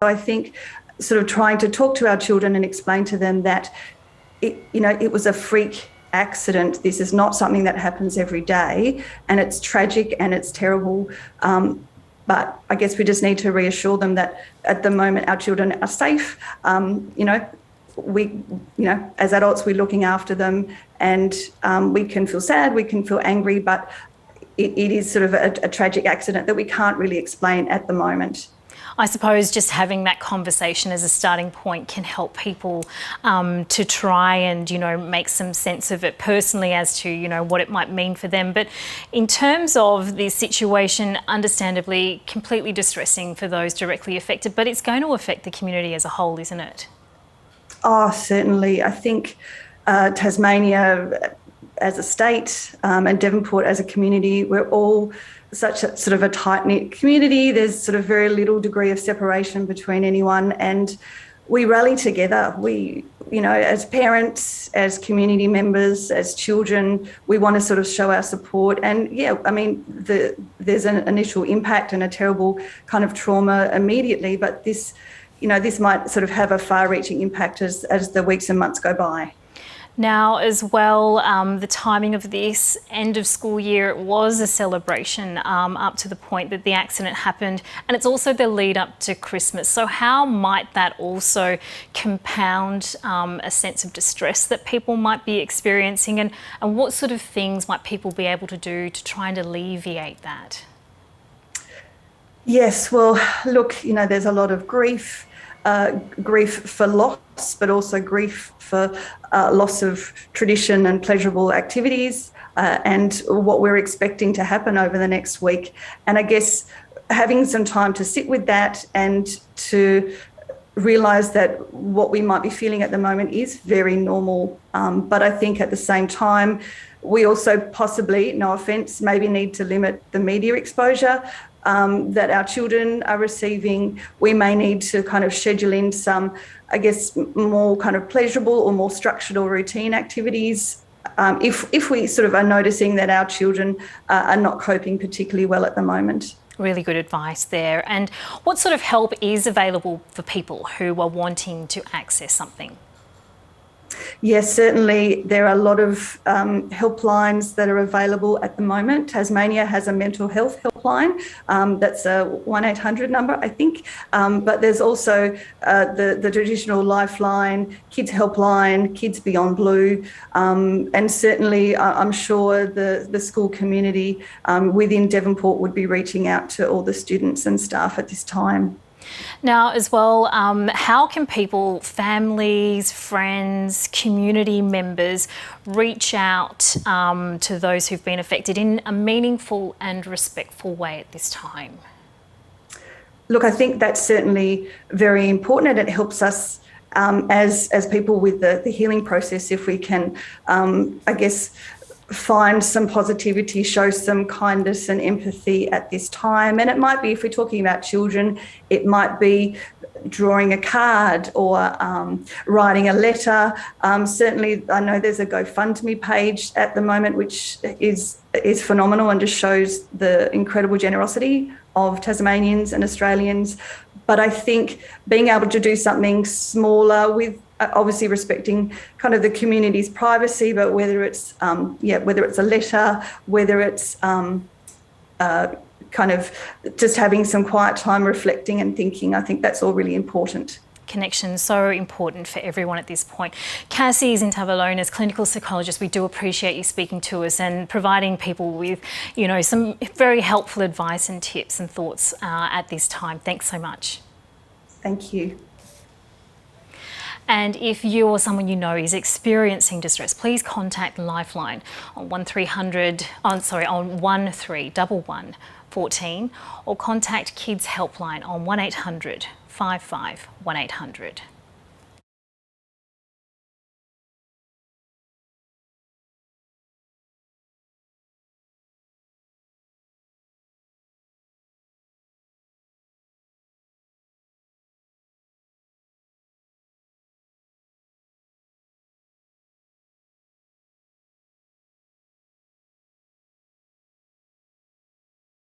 I think sort of trying to talk to our children and explain to them that it was a freak accident. This is not something that happens every day, and it's tragic and it's terrible. But I guess we just need to reassure them that at the moment our children are safe. As adults, we're looking after them, and we can feel sad, we can feel angry, but it is sort of a tragic accident that we can't really explain at the moment. I suppose just having that conversation as a starting point can help people to try and, make some sense of it personally as to, what it might mean for them. But in terms of the situation, understandably, completely distressing for those directly affected, but it's going to affect the community as a whole, isn't it? Oh, certainly. I think Tasmania as a state and Devonport as a community, we're all such a sort of a tight-knit community. There's sort of very little degree of separation between anyone, and we rally together. We, as parents, as community members, as children, we want to sort of show our support. And there's an initial impact and a terrible kind of trauma immediately, but this might sort of have a far-reaching impact as the weeks and months go by. Now, as well, the timing of this end of school year, it was a celebration up to the point that the accident happened, and it's also the lead up to Christmas. So how might that also compound a sense of distress that people might be experiencing, and what sort of things might people be able to do to try and alleviate that? Yes, well, look, there's a lot of grief for loss, but also grief for loss of tradition and pleasurable activities and what we're expecting to happen over the next week. And I guess having some time to sit with that and to realise that what we might be feeling at the moment is very normal. But I think at the same time, we also possibly, no offence, maybe need to limit the media exposure that our children are receiving. We may need to kind of schedule in some, I guess, more kind of pleasurable or more structured or routine activities if we sort of are noticing that our children are not coping particularly well at the moment. Really good advice there. And what sort of help is available for people who are wanting to access something? Yes, certainly there are a lot of helplines that are available at the moment. Tasmania has a mental health helpline. That's a 1-800 number, I think. But there's also the traditional Lifeline, Kids Helpline, Kids Beyond Blue. And certainly I'm sure the school community within Devonport would be reaching out to all the students and staff at this time. Now, as well, how can people, families, friends, community members reach out to those who've been affected in a meaningful and respectful way at this time? Look, I think that's certainly very important, and it helps us as people with the healing process if we can, find some positivity, show some kindness and empathy at this time. And it might be, if we're talking about children, it might be drawing a card or writing a letter. Certainly, I know there's a GoFundMe page at the moment, which is phenomenal and just shows the incredible generosity of Tasmanians and Australians. But I think being able to do something smaller with obviously respecting kind of the community's privacy, but whether it's a letter, whether it's kind of just having some quiet time reflecting and thinking, I think that's all really important. Connection, so important for everyone at this point. Cassie Xintavelonis, clinical psychologist, we do appreciate you speaking to us and providing people with, some very helpful advice and tips and thoughts at this time. Thanks so much. Thank you. And if you or someone you know is experiencing distress, please contact Lifeline on 1311 14, or contact Kids Helpline on 1-800 55 1800.